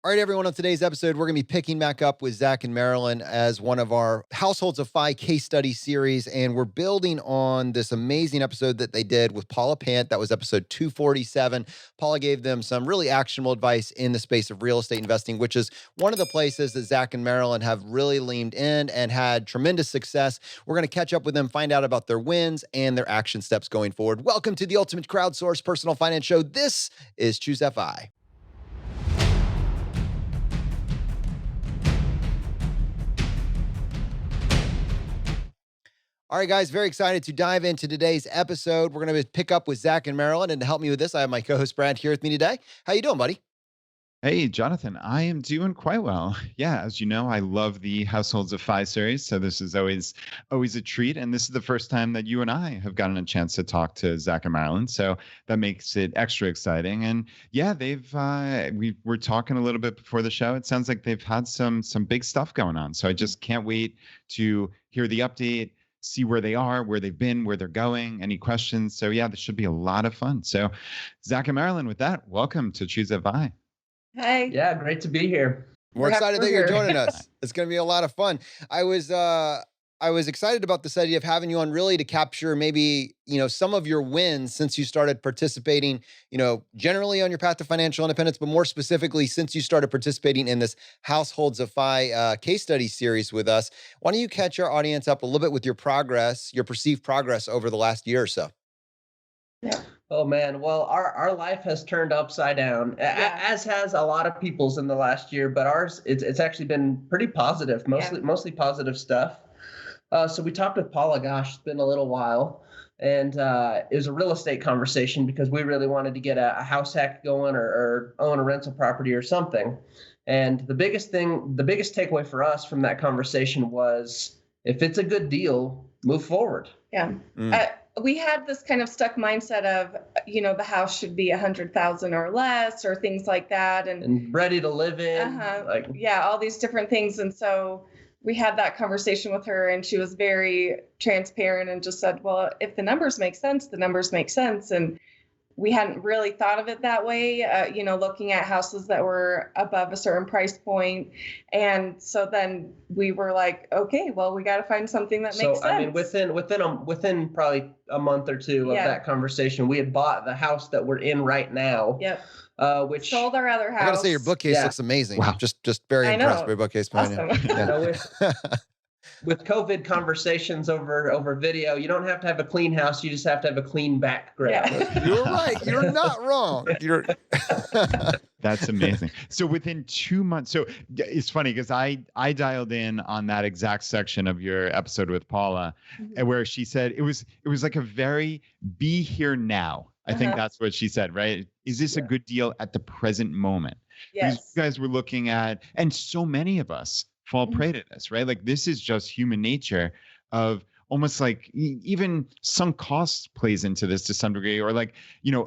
All right, everyone, on today's episode, we're going to be picking back up with Zach and Marilyn as one of our Households of Fi case study series. And we're building on this amazing episode that they did with Paula Pant. That was episode 247. Paula gave them some really actionable advice in the space of real estate investing, which is one of the places that Zach and Marilyn have really leaned in and had tremendous success. We're going to catch up with them, find out about their wins and their action steps going forward. Welcome to the Ultimate Crowdsource Personal Finance Show. This is Choose FI. All right, guys, very excited to dive into today's episode. We're going to pick up with Zach and Marilyn, and to help me with this, I have my co-host Brad here with me today. How you doing, buddy? Hey, Jonathan, I am doing quite well. Yeah, as you know, I love the Households of Fi series, so this is always a treat. And this is the first time that you and I have gotten a chance to talk to Zach and Marilyn, so that makes it extra exciting. And yeah, we were talking a little bit before the show. It sounds like they've had some big stuff going on. So I just can't wait to hear the update, see where they are, where they've been, where they're going, any questions. So yeah, this should be a lot of fun. So Zach and Marilyn, with that, welcome to Choose FI. Hey. Yeah, great to be here. We're excited that you're joining us. It's going to be a lot of fun. I was excited about this idea of having you on, really to capture maybe, some of your wins since you started participating, generally on your path to financial independence, but more specifically since you started participating in this Households of Fi case study series with us. Why don't you catch our audience up a little bit with your progress, your perceived progress over the last year or so? Yeah. Oh man, well, our life has turned upside down, as has a lot of people's in the last year. But ours, it's actually been pretty positive, mostly positive stuff. So we talked with Paula. Gosh, it's been a little while, and it was a real estate conversation because we really wanted to get a house hack going or own a rental property or something. And the biggest takeaway for us from that conversation was, if it's a good deal, move forward. Yeah. We had this kind of stuck mindset of, the house should be 100,000 or less, or things like that, and ready to live in. All these different things. And so we had that conversation with her, and she was very transparent and just said, well, if the numbers make sense, the numbers make sense. And we hadn't really thought of it that way, looking at houses that were above a certain price point. And so then we were like, okay, well, we got to find something that makes sense. I mean, within probably a month or two of that conversation, we had bought the house that we're in right now. Yep. Which sold our other house. I got to say, your bookcase looks amazing. Wow. Just very impressed by your bookcase behind you. Yeah. With COVID conversations over video, you don't have to have a clean house. You just have to have a clean background. Yeah. You're right. You're not wrong. That's amazing. So within 2 months, so it's funny because I dialed in on that exact section of your episode with Paula, and where she said it was like a very be here now. I think that's what she said, right? Is this a good deal at the present moment? Yes. Because you guys were looking at, and so many of us fall prey to this, right? Like, this is just human nature of almost like even sunk costs plays into this to some degree, or like,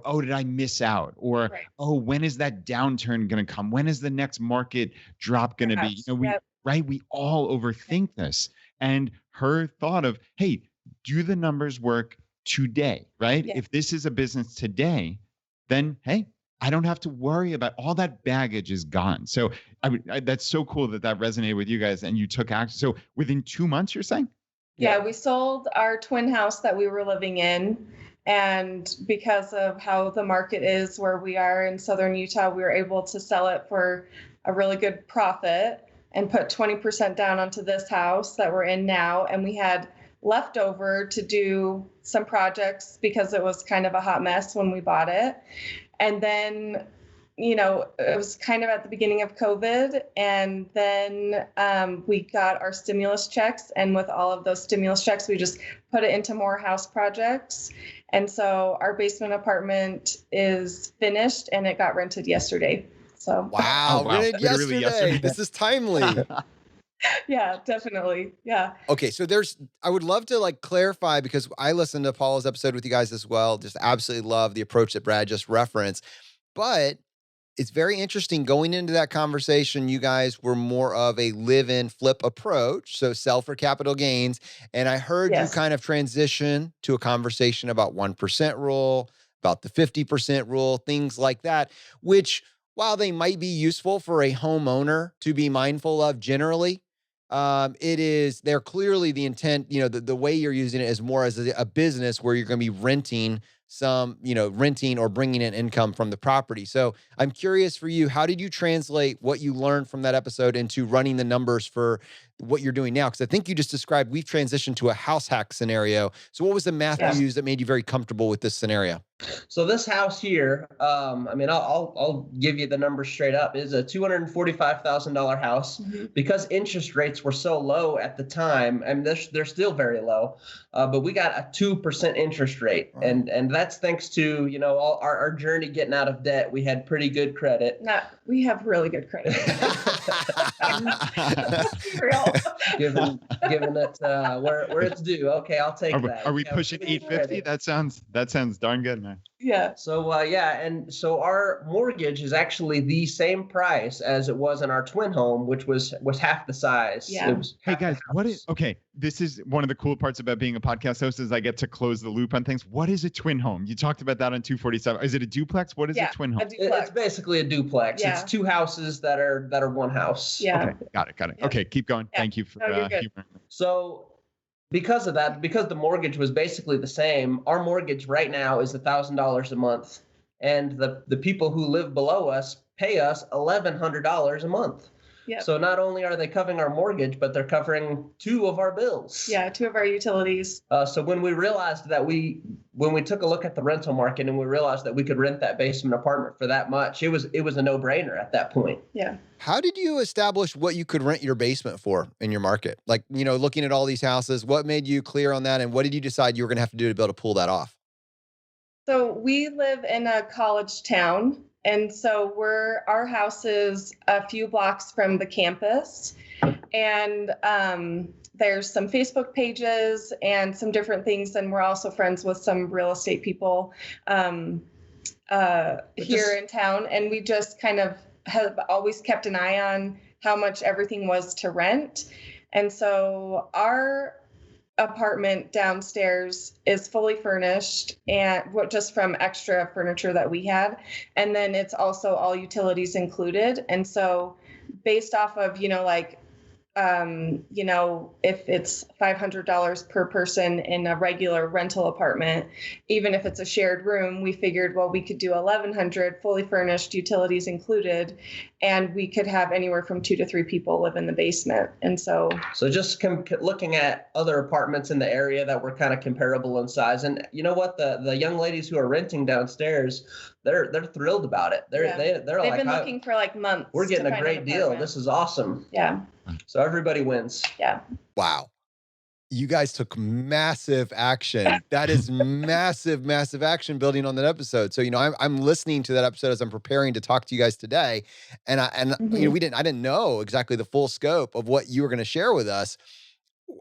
oh, did I miss out? Or, oh, when is that downturn going to come? When is the next market drop going to be? We all overthink this. And her thought of, hey, do the numbers work today, right? Yeah. If this is a business today, then, hey, I don't have to worry about all that baggage is gone. So that's so cool that resonated with you guys and you took action. So within 2 months, you're saying? Yeah, we sold our twin house that we were living in. And because of how the market is where we are in Southern Utah, we were able to sell it for a really good profit and put 20% down onto this house that we're in now. And we had leftover to do some projects because it was kind of a hot mess when we bought it. And then, it was kind of at the beginning of COVID. And then we got our stimulus checks. And with all of those stimulus checks, we just put it into more house projects. And so our basement apartment is finished and it got rented yesterday. So wow. Rented yesterday. This is timely. Yeah, definitely. Yeah. Okay. So I would love to clarify, because I listened to Paula's episode with you guys as well. Just absolutely love the approach that Brad just referenced, but it's very interesting going into that conversation. You guys were more of a live-in flip approach. So sell for capital gains. And I heard you kind of transition to a conversation about 1% rule, about the 50% rule, things like that, which while they might be useful for a homeowner to be mindful of generally, they're clearly the intent, the way you're using it is more as a business where you're going to be renting or bringing in income from the property. So I'm curious for you, how did you translate what you learned from that episode into running the numbers for what you're doing now? Because I think you just described we've transitioned to a house hack scenario. So what was the math you used that made you very comfortable with this scenario? So this house here, I'll give you the numbers straight up, is a $245,000 house. Because interest rates were so low at the time, and they're still very low, but we got a 2% interest rate, and that's thanks to all our journey getting out of debt. We had pretty good credit. We have really good credit. Let's be real. Given it where it's due. Okay, I'll take that. Are we pushing 850? That sounds darn good, man. Yeah. So and so our mortgage is actually the same price as it was in our twin home, which was half the size. Yeah. Hey guys, this is one of the cool parts about being a podcast host is I get to close the loop on things. What is a twin home? You talked about that on 247. Is it a duplex? What is a twin home? It's basically a duplex. Yeah. It's two houses that are one house. Yeah. Okay, got it. Yeah. Okay, keep going. Yeah. Thank you for humor. So because of that, because the mortgage was basically the same, our mortgage right now is $1,000 a month. And the people who live below us pay us $1,100 a month. Yep. So not only are they covering our mortgage, but they're covering two of our bills. Yeah, two of our utilities. So when we realized that when we took a look at the rental market and we realized that we could rent that basement apartment for that much, it was a no-brainer at that point. Yeah. How did you establish what you could rent your basement for in your market? Like, looking at all these houses, what made you clear on that? And what did you decide you were going to have to do to be able to pull that off? So we live in a college town. And so our house is a few blocks from the campus. And there's some Facebook pages and some different things. And we're also friends with some real estate people here in town. And we just kind of have always kept an eye on how much everything was to rent. And so our apartment downstairs is fully furnished and just from extra furniture that we had. And then it's also all utilities included. And so based off of, if it's $500 per person in a regular rental apartment, even if it's a shared room, we figured, well, we could do $1,100 fully furnished, utilities included, and we could have anywhere from 2 to 3 people live in the basement. And so just looking at other apartments in the area that were kind of comparable in size, and you know what, the young ladies who are renting downstairs, they're thrilled about it. They've been looking for like months. We're getting a great deal. This is awesome. Yeah. So everybody wins. Yeah. Wow. You guys took massive action. That is massive, massive action building on that episode. So, I'm listening to that episode as I'm preparing to talk to you guys today. And I didn't know exactly the full scope of what you were going to share with us.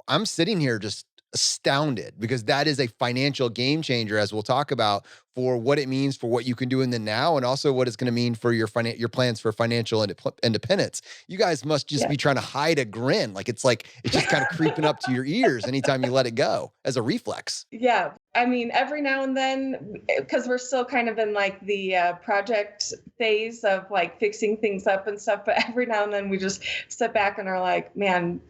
I'm sitting here just astounded because that is a financial game changer, as we'll talk about, for what it means for what you can do in the now and also what it's going to mean for your plans for financial independence. You guys must just be trying to hide a grin. It's just kind of creeping up to your ears anytime you let it go as a reflex. Yeah. I mean, every now and then, because we're still kind of in the project phase of fixing things up and stuff, but every now and then we just sit back and are like, man,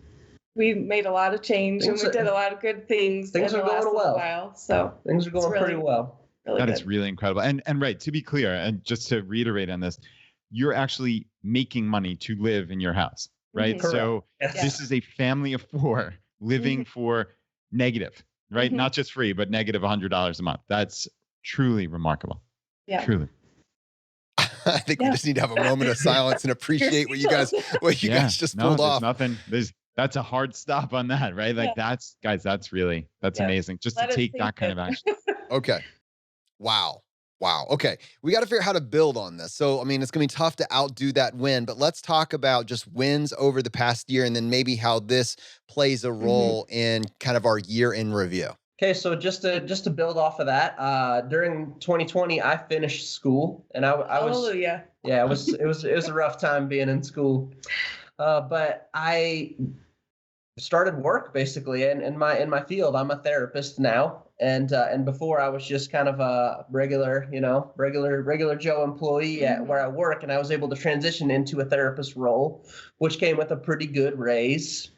we made a lot of change and we did a lot of good things. Things are going well. While, so things are going pretty well. Really is really incredible. And right, to be clear, and just to reiterate on this, you're actually making money to live in your house, right? Mm-hmm. So this is a family of 4 living for negative, right? Mm-hmm. Not just free, but negative $100 a month. That's truly remarkable. Yeah. Truly. I think we just need to have a moment of silence and appreciate what you guys just pulled off. That's a hard stop on that, right? That's amazing. Just to take that kind of action. Okay. Wow. Okay. We got to figure out how to build on this. So, it's going to be tough to outdo that win, but let's talk about just wins over the past year and then maybe how this plays a role in kind of our year in review. Okay, so just to build off of that, during 2020, I finished school, and I was hallelujah. Yeah, it was a rough time being in school, but I started work basically in my field. I'm a therapist now, And before I was just kind of a regular Joe employee at where I work, and I was able to transition into a therapist role, which came with a pretty good raise.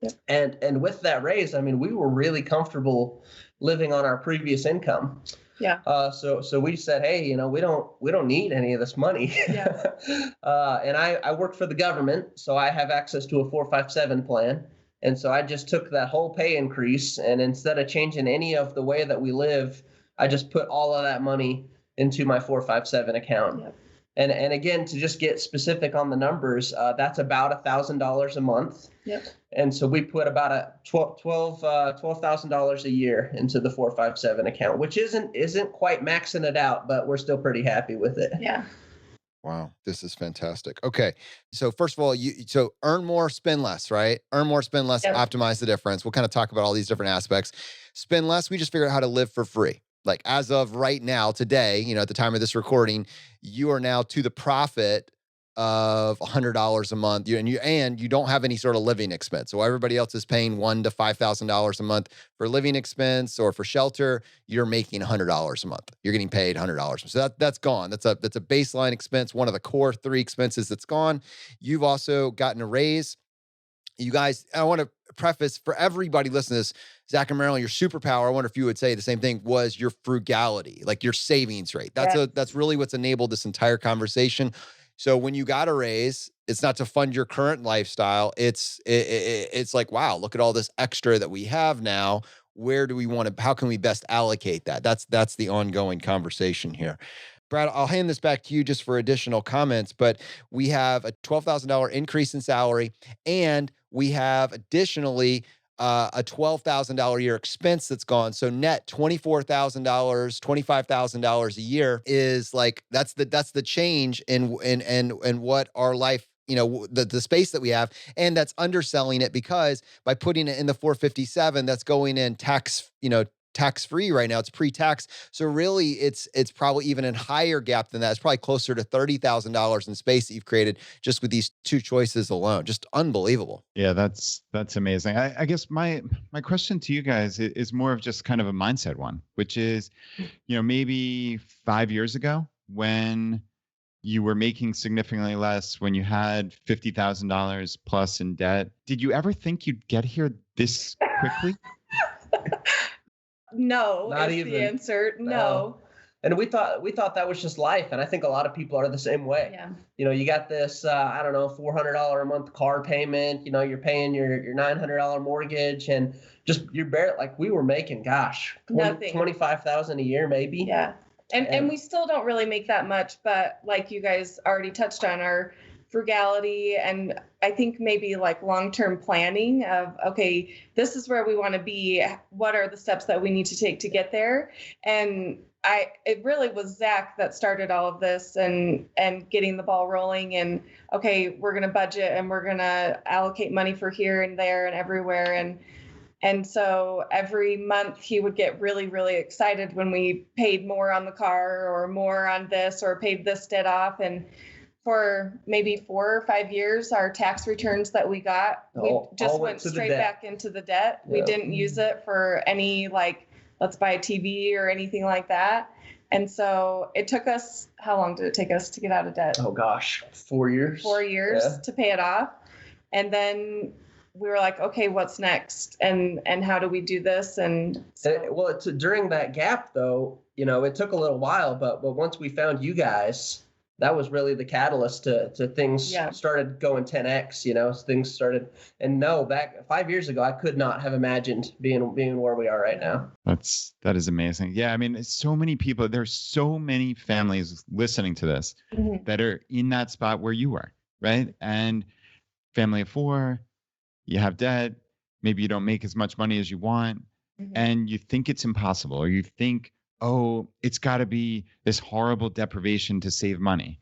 Yep. And with that raise, I mean, we were really comfortable living on our previous income. Yeah. So we said, hey, we don't need any of this money. Yeah. And I work for the government, so I have access to a 457 plan. And so I just took that whole pay increase, and instead of changing any of the way that we live, I just put all of that money into my 457 account. Yep. And again, to just get specific on the numbers, that's about $1,000 a month. Yep. And so we put about $12,000 a year into the 457 account, which isn't quite maxing it out, but we're still pretty happy with it. Yeah. Wow, this is fantastic. Okay, so first of all, so earn more, spend less, right? Earn more, spend less, optimize the difference. We'll kind of talk about all these different aspects. Spend less, we just figured out how to live for free. Like as of right now, today, at the time of this recording, you are now to the profit of $100 a month, and you don't have any sort of living expense. So everybody else is paying $1,000 to $5,000 a month for living expense or for shelter. You're making $100 a month. You're getting paid $100. So that's gone. That's a baseline expense. One of the core 3 expenses that's gone. You've also gotten a raise. You guys, I want to preface for everybody listening to this, Zach and Marilyn, your superpower, I wonder if you would say the same thing, was your frugality, like your savings rate. That's really what's enabled this entire conversation. So when you got a raise, it's not to fund your current lifestyle. It's like, wow, look at all this extra that we have now. Where do we want to, how can we best allocate that? That's the ongoing conversation here. Brad, I'll hand this back to you just for additional comments, but we have a $12,000 increase in salary, and we have additionally a $12,000 a year expense that's gone. So net $24,000, $25,000 a year is like, that's the change in what our life, the space that we have. And that's underselling it, because by putting it in the 457, that's going in tax-free right now. It's pre-tax. So really it's probably even a higher gap than that. It's probably closer to $30,000 in space that you've created just with these 2 choices alone. Just unbelievable. Yeah, that's amazing. I guess my question to you guys is more of just kind of a mindset one, which is, maybe 5 years ago when you were making significantly less, when you had $50,000 plus in debt, did you ever think you'd get here this quickly? No, not is even the answer. No. And we thought that was just life, and I think a lot of people are the same way. Yeah. You got this $400 a month car payment. You're paying your $900 mortgage, and just you're barely, like, we were making, gosh, $25,000 a year maybe. Yeah. And we still don't really make that much, but like you guys already touched on, our frugality, and I think maybe like long-term planning of, okay, this is where we want to be. What are the steps that we need to take to get there? And it really was Zach that started all of this and getting the ball rolling, and okay, we're going to budget and we're going to allocate money for here and there and everywhere. And so every month he would get really, really excited when we paid more on the car or more on this or paid this debt off. And for maybe 4 or 5 years, our tax returns that we got, we just went straight back into the debt. Yeah. We didn't use it for any, like, let's buy a TV or anything like that. And so it took us, how long did it take us to get out of debt? Oh gosh, 4 years. 4 years to pay it off. And then we were like, okay, what's next? And how do we do this? And so, during that gap though, it took a little while, but once we found you guys, that was really the catalyst to things started going 10x, things started. And no, back 5 years ago, I could not have imagined being where we are right now. That is amazing. Yeah. I mean, so many people, there's so many families listening to this that are in that spot where you were, right? And family of 4, you have debt, maybe you don't make as much money as you want, and you think it's impossible, or you think, oh, it's got to be this horrible deprivation to save money,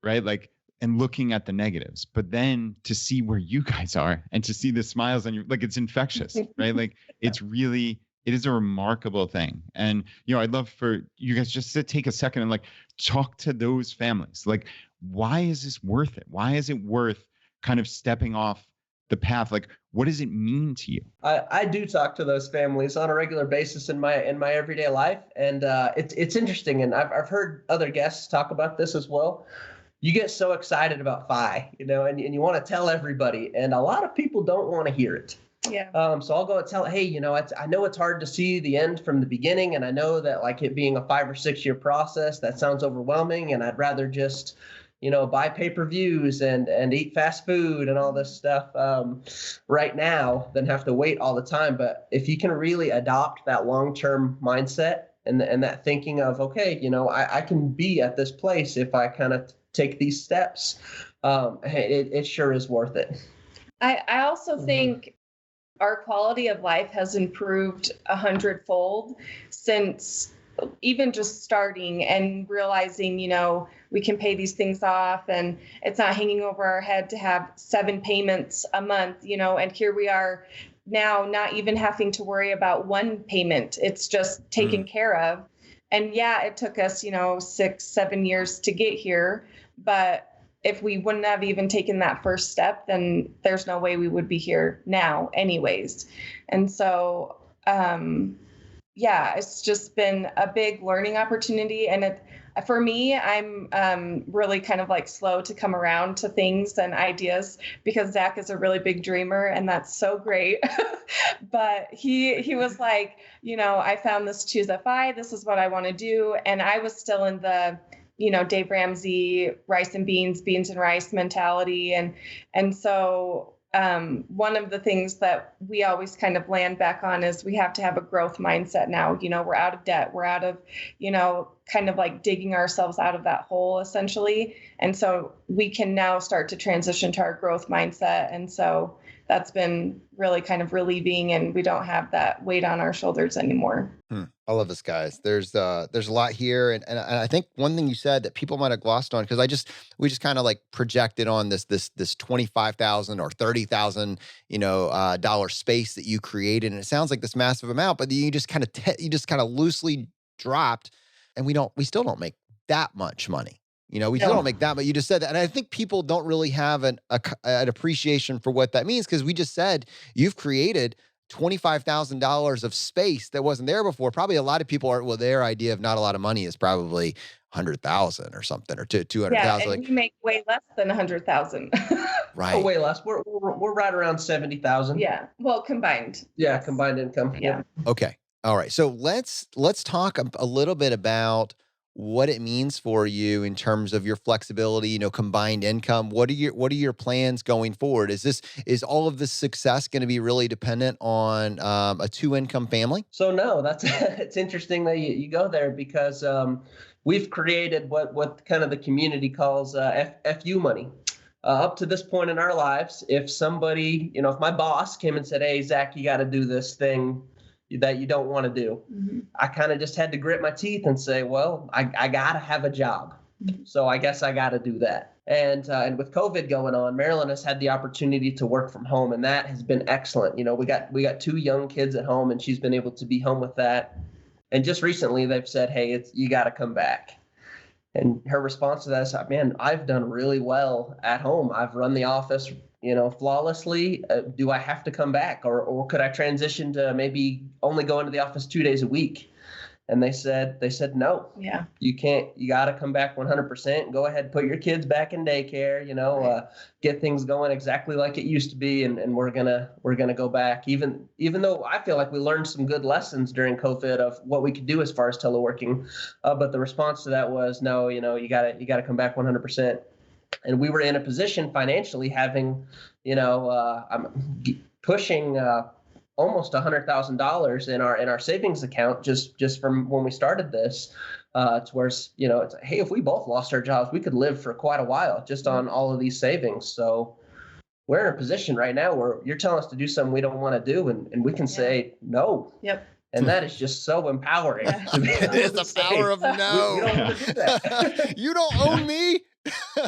right? Like, and looking at the negatives, but then to see where you guys are and to see the smiles on your, like, it's infectious, right? Like, it is a remarkable thing. And, I'd love for you guys just to take a second and like talk to those families. Like, why is this worth it? Why is it worth kind of stepping off the path? Like, What does it mean to you? I do talk to those families on a regular basis in my everyday life, and it's interesting. And I've heard other guests talk about this as well. You get so excited about FI, and you want to tell everybody, and a lot of people don't want to hear it. Yeah. So I'll go and tell, hey, I know it's hard to see the end from the beginning, and I know that like it being a 5 or 6 year process, that sounds overwhelming, and I'd rather just, buy pay-per-views and eat fast food and all this stuff right now than have to wait all the time. But if you can really adopt that long-term mindset and that thinking of, okay, I can be at this place if I kind of take these steps, it sure is worth it. I also think our quality of life has improved 100-fold since even just starting and realizing, we can pay these things off and it's not hanging over our head to have 7 payments a month, and here we are now not even having to worry about one payment. It's just taken care of. And yeah, it took us, 6-7 years to get here, but if we wouldn't have even taken that first step, then there's no way we would be here now anyways. And so, it's just been a big learning opportunity. And for me, I'm really kind of like slow to come around to things and ideas because Zach is a really big dreamer and that's so great. But he was like, I found this Choose FI, this is what I want to do. And I was still in the Dave Ramsey, rice and beans and rice mentality. And so one of the things that we always kind of land back on is we have to have a growth mindset now. We're out of debt. We're out of, kind of like digging ourselves out of that hole essentially. And so we can now start to transition to our growth mindset. And so that's been really kind of relieving and we don't have that weight on our shoulders anymore. I love this, guys. There's a lot here. And I think one thing you said that people might have glossed on, because we just kind of like projected on this $25,000 or $30,000, dollar space that you created. And it sounds like this massive amount, but you just kind of loosely dropped and we still don't make that much money. We still don't make that, but you just said that. And I think people don't really have an appreciation for what that means, because we just said you've created $25,000 of space that wasn't there before. Probably a lot of people their idea of not a lot of money is probably 100,000 or something, or 200,000. Yeah, and you make way less than 100,000. Right. Oh, way less. We're right around 70,000. Yeah. Well, combined. Yeah, combined income. Yeah. Okay. All right. So let's talk a little bit about what it means for you in terms of your flexibility, combined income. What are your plans going forward? Is all of this success going to be really dependent on a 2-income family? So no, it's interesting that you go there, because we've created what kind of the community calls FU money. Up to this point in our lives, if somebody, if my boss came and said, hey, Zach, you got to do this thing that you don't want to do, I kind of just had to grit my teeth and say, well, I got to have a job. So I guess I got to do that. And with COVID going on, Marilyn has had the opportunity to work from home, and that has been excellent. We got 2 young kids at home, and she's been able to be home with that. And just recently they've said, hey, you got to come back. And her response to that is, man, I've done really well at home. I've run the office, flawlessly. Do I have to come back, or could I transition to maybe only go into the office 2 days a week? And they said right. Yeah. You can't. You got to come back 100%. Go ahead, put your kids back in daycare. Right. Get things going exactly like it used to be, and we're gonna go back. Even though I feel like we learned some good lessons during COVID of what we could do as far as teleworking, but the response to that was no. You gotta come back 100%. And we were in a position financially, having, I'm pushing almost $100,000 in our savings account just from when we started this. To where it's like, hey, if we both lost our jobs, we could live for quite a while just on all of these savings. So we're in a position right now where you're telling us to do something we don't want to do, and we can say no. Yep. And that is just so empowering. Yeah. It is the power of no. We don't want to do that. You don't own me.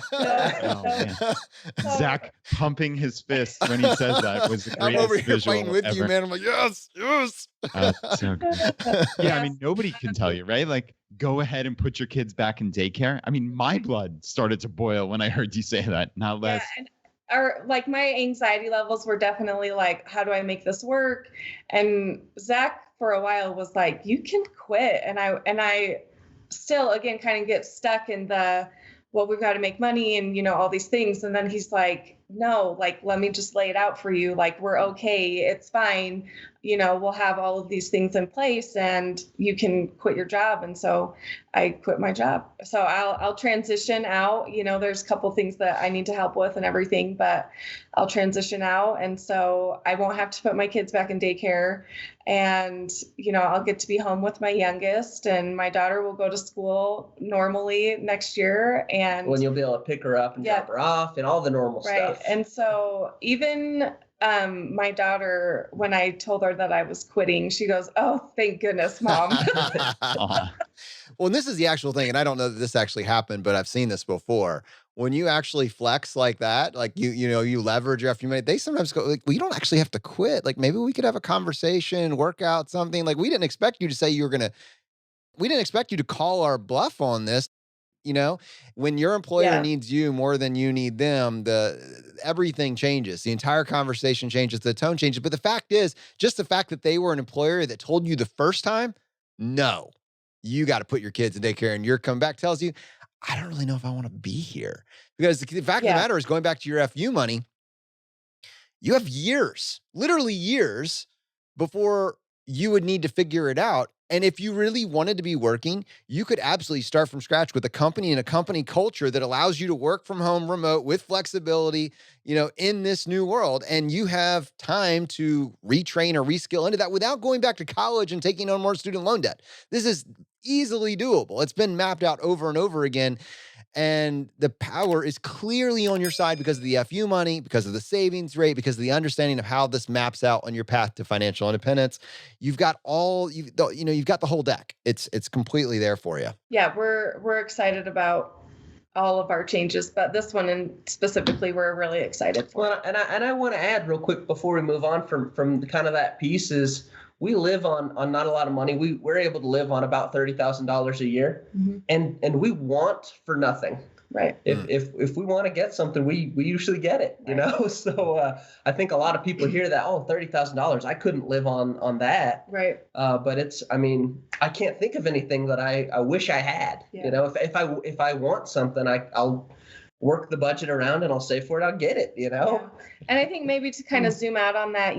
Oh, man. Zach pumping his fist when he says that was the greatest I'm over here visual fighting with ever. you, man. I'm like, yes. So good. Yeah, I mean, nobody can tell you, right? Like, go ahead and put your kids back in daycare. I mean, my blood started to boil when I heard you say that. Not less. Yeah, like my anxiety levels were definitely like, how do I make this work? And Zach for a while was like, you can quit. And I still, again, kind of get stuck in the, well, we've got to make money and, all these things. And then he's like, no, like, let me just lay it out for you. Like, we're okay. It's fine. We'll have all of these things in place and you can quit your job. And so I quit my job. So I'll transition out. There's a couple things that I need to help with and everything, but I'll transition out. And so I won't have to put my kids back in daycare. And, I'll get to be home with my youngest, and my daughter will go to school normally next year. And when you'll be able to pick her up and drop her off and all the normal stuff. And so even my daughter, when I told her that I was quitting, she goes, "Oh, thank goodness, Mom." Well, and this is the actual thing, and I don't know that this actually happened, but I've seen this before. When you actually flex like that, like you leverage after you they sometimes go like, well, you don't actually have to quit. Like maybe we could have a conversation, work out something. Like we didn't expect you to say we didn't expect you to call our bluff on this. When your employer needs you more than you need them, everything changes. The entire conversation changes, the tone changes. But the fact is, just the fact that they were an employer that told you the first time, no, you got to put your kids in daycare, and your comeback tells you, I don't really know if I want to be here. Because the fact of the matter is, going back to your FU money, you have years, literally years, before you would need to figure it out. And if you really wanted to be working, you could absolutely start from scratch with a company and a company culture that allows you to work from home remote with flexibility, in this new world. And you have time to retrain or reskill into that without going back to college and taking on more student loan debt. This is easily doable. It's been mapped out over and over again. And the power is clearly on your side because of the FU money, because of the savings rate, because of the understanding of how this maps out on your path to financial independence. You've got you've got the whole deck. It's completely there for you. Yeah, we're excited about all of our changes, but this one and specifically we're really excited for. Well, and I want to add real quick before we move on from the kind of that piece is, we live on not a lot of money. We're able to live on about $30,000 a year, and we want for nothing. Right. If we want to get something, we usually get it. So I think a lot of people hear that, $30,000. I couldn't live on that. Right. But I can't think of anything that I wish I had. Yeah. If I want something, I'll work the budget around and I'll save for it. I'll get it. Yeah. And I think maybe to kind of zoom out on that,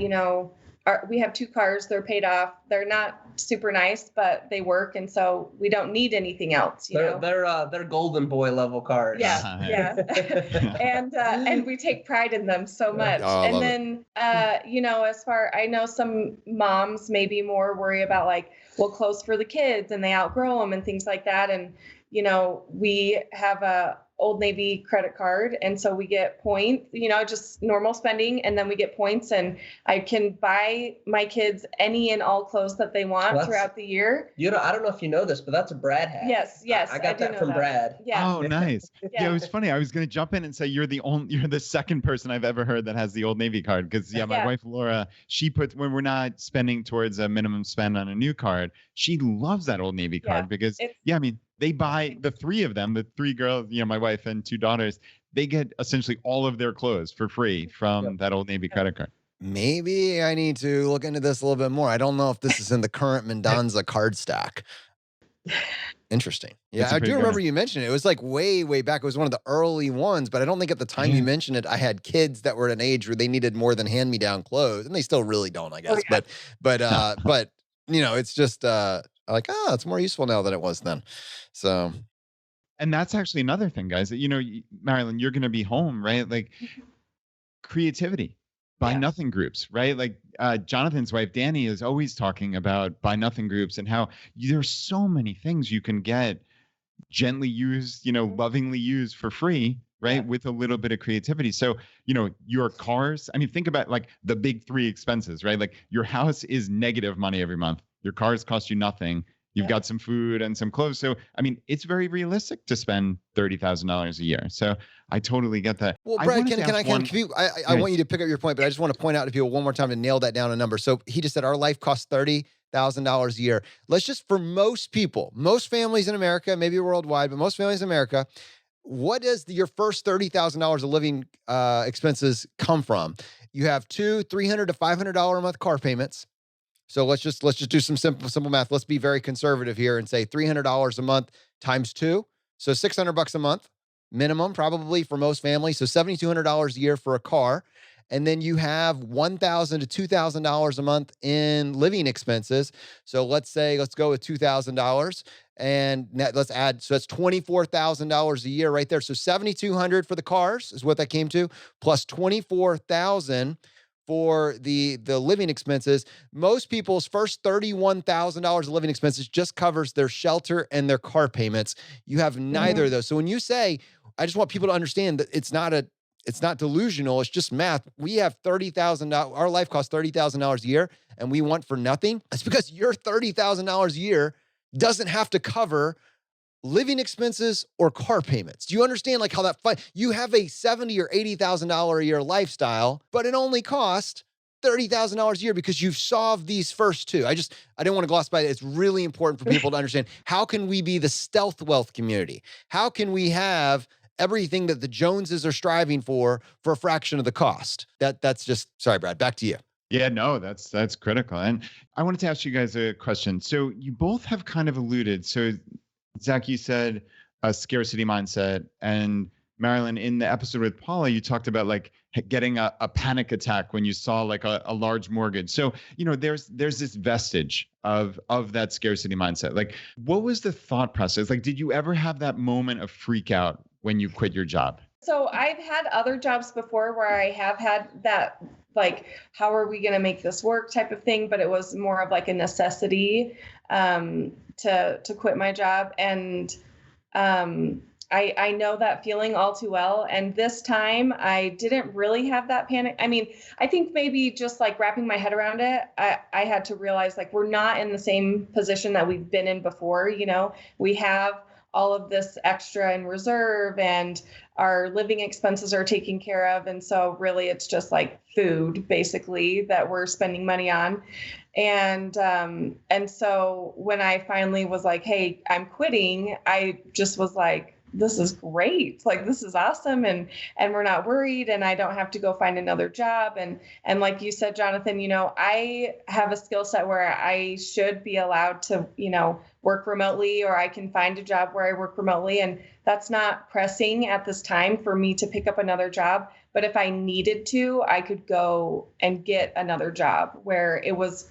we have 2 cars. They're paid off. They're not super nice, but they work, and so we don't need anything else. They're golden boy level cars. Yeah. And we take pride in them so much. And then as far I know, some moms maybe more worry about like, well, clothes for the kids and they outgrow them and things like that. And we have a Old Navy credit card. And so we get points, just normal spending. And then we get points, and I can buy my kids any and all clothes that they want throughout the year. I don't know if you know this, but that's a Brad hat. Yes. I got that from Brad. Yeah. Oh, nice. Yeah. It was funny. I was going to jump in and say you're the second person I've ever heard that has the Old Navy card. Because my wife, Laura, she puts, when we're not spending towards a minimum spend on a new card, she loves that Old Navy card because they buy, the 3 of them, the 3 girls, my wife and 2 daughters, they get essentially all of their clothes for free from that Old Navy credit card. Maybe I need to look into this a little bit more. I don't know if this is in the current Mendoza card stack. Interesting. Yeah, I do remember you mentioned it. It was like way, way back. It was one of the early ones, but I don't think at the time you mentioned it, I had kids that were at an age where they needed more than hand-me-down clothes, and they still really don't, I guess. But it's just it's more useful now than it was then. So, and that's actually another thing, guys. Marilyn, you're going to be home, right? Like creativity, buy nothing groups, right? Like Jonathan's wife, Danny, is always talking about buy nothing groups and how there's so many things you can get gently used, lovingly used for free, right? With a little bit of creativity. So, your cars, think about like the big 3 expenses, right? Like your house is negative money every month. Your cars cost you nothing. You've got some food and some clothes. So, it's very realistic to spend $30,000 a year. So I totally get that. Well, Brad, I want you to pick up your point, but I just want to point out to people one more time to nail that down a number. So he just said our life costs $30,000 a year. Let's just, for most people, most families in America, maybe worldwide, but most families in America, what does your first $30,000 of living expenses come from? You have $300 to $500 a month car payments. So let's just do some simple math. Let's be very conservative here and say $300 a month times 2. So $600 a month minimum, probably for most families. So $7,200 a year for a car. And then you have $1,000 to $2,000 a month in living expenses. So let's go with $2,000 and let's add, so that's $24,000 a year right there. So $7,200 for the cars is what that came to, plus $24,000 for the living expenses. Most people's first $31,000 of living expenses just covers their shelter and their car payments. You have neither of those. So when you say, I just want people to understand that it's not delusional, it's just math. We have $30,000, our life costs $30,000 a year, and we want for nothing. It's because your $30,000 a year doesn't have to cover living expenses or car payments. Do you understand how that you have a $70,000 or $80,000 a year lifestyle, but it only costs $30,000 a year because you've solved these first two. I didn't want to gloss by it. It's really important for people to understand, how can we be the stealth wealth community? How can we have everything that the Joneses are striving for a fraction of the cost? That's just, sorry, Brad, back to you. Yeah, no, that's critical. And I wanted to ask you guys a question. So you both have kind of alluded. So Zach, you said a scarcity mindset, and Marilyn, in the episode with Paula, you talked about getting a panic attack when you saw a large mortgage. So, there's this vestige of that scarcity mindset. What was the thought process? Did you ever have that moment of freak out when you quit your job? So I've had other jobs before where I have had that, how are we going to make this work type of thing, but it was more of a necessity to quit my job. And I know that feeling all too well. And this time I didn't really have that panic. I mean, I think maybe just wrapping my head around it, I had to realize we're not in the same position that we've been in before. We have all of this extra in reserve and our living expenses are taken care of. And so really it's just food basically that we're spending money on. And so when I finally was hey, I'm quitting, I just was this is great. This is awesome. And we're not worried, and I don't have to go find another job. And like you said, Jonathan, I have a skill set where I should be allowed to, work remotely, or I can find a job where I work remotely. And that's not pressing at this time for me to pick up another job. But if I needed to, I could go and get another job where it was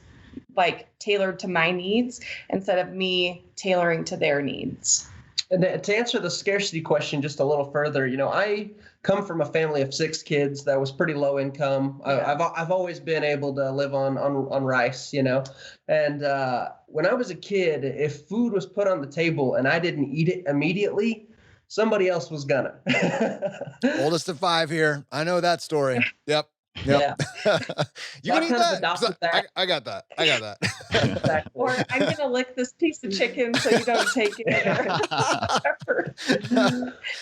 tailored to my needs instead of me tailoring to their needs. And to answer the scarcity question just a little further, I come from a family of 6 kids that was pretty low income. Yeah. I've always been able to live on rice, And when I was a kid, if food was put on the table and I didn't eat it immediately, somebody else was gonna. Oldest of 5 here. I know that story. Yep. Yeah. You can eat that. I got that. Exactly. Or I'm going to lick this piece of chicken so you don't take it.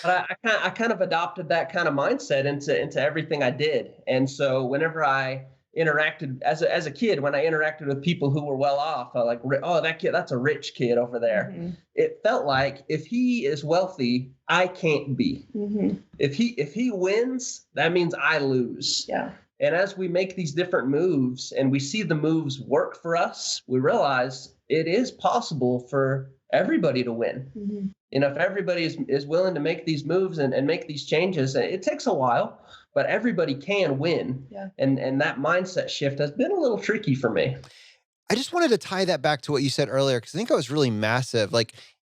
But I kind of adopted that kind of mindset into everything I did. And so whenever I interacted as a kid, when I interacted with people who were well off, I oh, that kid, that's a rich kid over there. Mm-hmm. It felt like if he is wealthy, I can't be. Mm-hmm. If he wins, that means I lose. Yeah. And as we make these different moves and we see the moves work for us, we realize it is possible for everybody to win. Mm-hmm. If everybody is willing to make these moves and make these changes, it takes a while, but everybody can win. Yeah. And that mindset shift has been a little tricky for me. I just wanted to tie that back to what you said earlier, because I think it was really massive.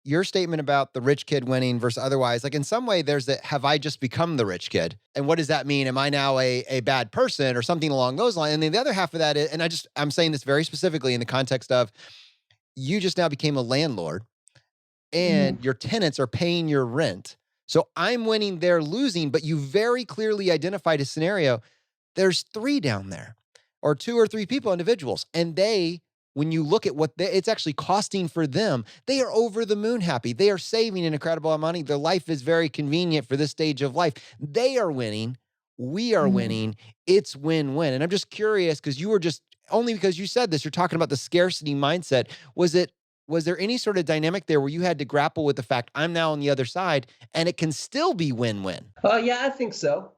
Your statement about the rich kid winning versus otherwise, in some way there's have I just become the rich kid? And what does that mean? Am I now a bad person or something along those lines? And then the other half of that is, and I'm saying this very specifically in the context of, you just now became a landlord and your tenants are paying your rent. So I'm winning, they're losing, but you very clearly identified a scenario. There's 3 down there, or 2 or 3 people, individuals, and when you look at what it's actually costing for them, they are over the moon happy. They are saving an incredible amount of money. Their life is very convenient for this stage of life. They are winning. We are winning. It's win-win. And I'm just curious, because you were only because you said this, you're talking about the scarcity mindset. Was it Was there any sort of dynamic there where you had to grapple with the fact I'm now on the other side and it can still be win-win? Yeah, I think so.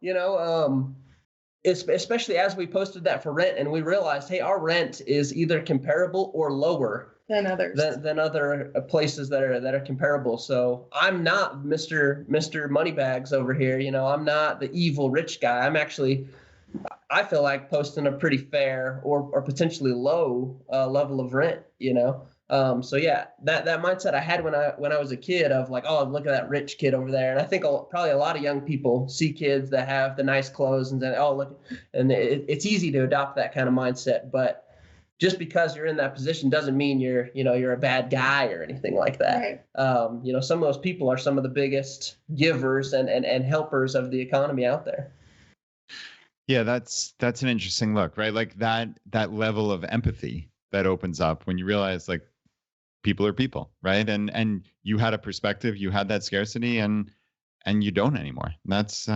Especially as we posted that for rent and we realized, hey, our rent is either comparable or lower than others, than other places that are comparable. So I'm not Mr. Moneybags over here. I'm not the evil rich guy. I'm actually, I feel like, posting a pretty fair or potentially low level of rent. So yeah, that mindset I had when I was a kid of like, oh, look at that rich kid over there. And I think probably a lot of young people see kids that have the nice clothes and then, oh, look, and it's easy to adopt that kind of mindset. But just because you're in that position doesn't mean you're a bad guy or anything like that. Right. Some of those people are some of the biggest givers and helpers of the economy out there. Yeah, that's an interesting look, right? Like that level of empathy that opens up when you realize like people are people, right? And you had a perspective, you had that scarcity, and you don't anymore. That's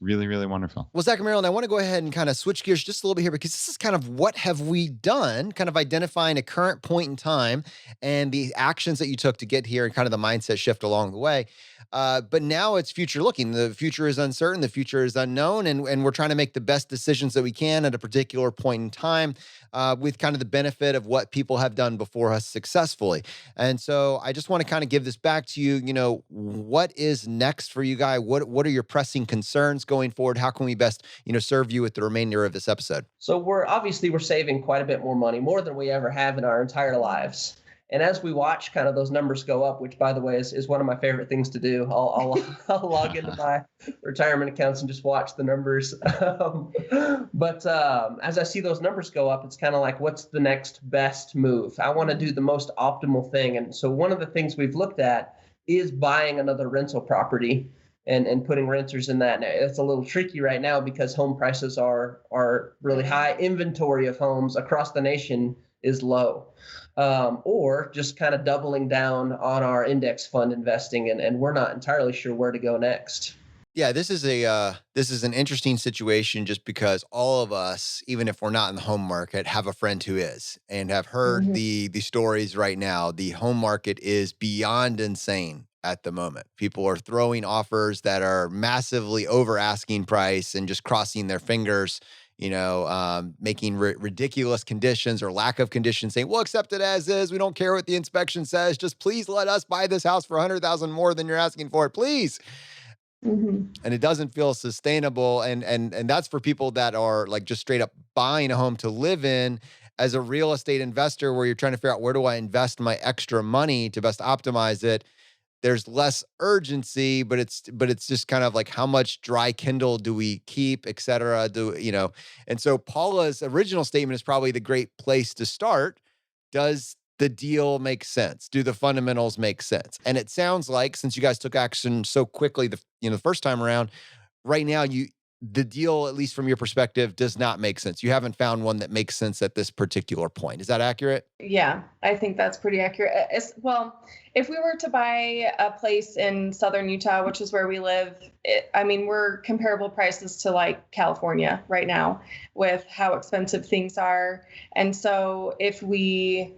really, really wonderful. Well, Zach and Marilyn, I want to go ahead and kind of switch gears just a little bit here, because this is kind of what have we done, kind of identifying a current point in time and the actions that you took to get here and kind of the mindset shift along the way. But now it's future looking. The future is uncertain. The future is unknown. And we're trying to make the best decisions that we can at a particular point in time with kind of the benefit of what people have done before us successfully. And so I just want to kind of give this back to you. What is next for you guys? What are your pressing concerns going forward? How can we best, serve you with the remainder of this episode? So we're saving quite a bit more money, more than we ever have in our entire lives. And as we watch kind of those numbers go up, which, by the way, is one of my favorite things to do, I'll log into my retirement accounts and just watch the numbers. But as I see those numbers go up, it's kind of like, what's the next best move? I want to do the most optimal thing. And so one of the things we've looked at is buying another rental property and putting renters in that. Now, it's a little tricky right now because home prices are really high. Inventory of homes across the nation is low. Or just kind of doubling down on our index fund investing, and we're not entirely sure where to go next. Yeah, this is an interesting situation just because all of us, even if we're not in the home market, have a friend who is and have heard the stories right now. The home market is beyond insane at the moment. People are throwing offers that are massively over asking price and just crossing their fingers, making ridiculous conditions or lack of conditions, saying, we'll accept it as is. We don't care what the inspection says. Just please let us buy this house for $100,000 more than you're asking for it, please. And it doesn't feel sustainable. And that's for people that are like just straight up buying a home to live in. As a real estate investor, where you're trying to figure out where do I invest my extra money to best optimize it, there's less urgency, but it's just kind of like how much dry Kindle do we keep, et cetera. And so Paula's original statement is probably the great place to start. Does the deal make sense? Do the fundamentals make sense? And it sounds like, since you guys took action so quickly the first time around, right now the deal, at least from your perspective, does not make sense. You haven't found one that makes sense at this particular point. Is that accurate? Yeah, I think that's pretty accurate. Well, if we were to buy a place in southern Utah, which is where we live, we're comparable prices to like California right now with how expensive things are. And so if we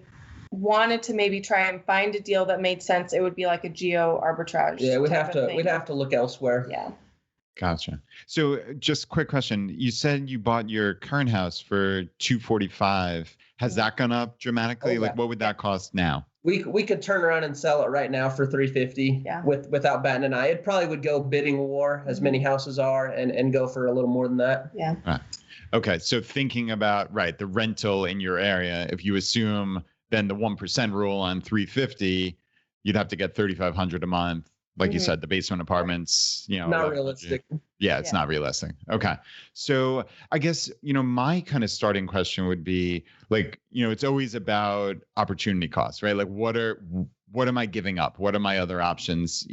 wanted to maybe try and find a deal that made sense, it would be like a geo arbitrage. Yeah, we'd have to look elsewhere. Yeah. Gotcha. So just quick question. You said you bought your current house for $245,000. Has that gone up dramatically? Like what would that cost now? We could turn around and sell it right now for $350,000 without batting an eye. It probably would go bidding war, as many houses are, and go for a little more than that. Yeah. Right. Okay. So thinking about the rental in your area, if you assume then the 1% rule on $350,000, you'd have to get $3,500 a month. Like you said, the basement apartments, not realistic. Yeah, it's not realistic. Okay. So I guess, my kind of starting question would be like, it's always about opportunity costs, right? Like what am I giving up? What are my other options?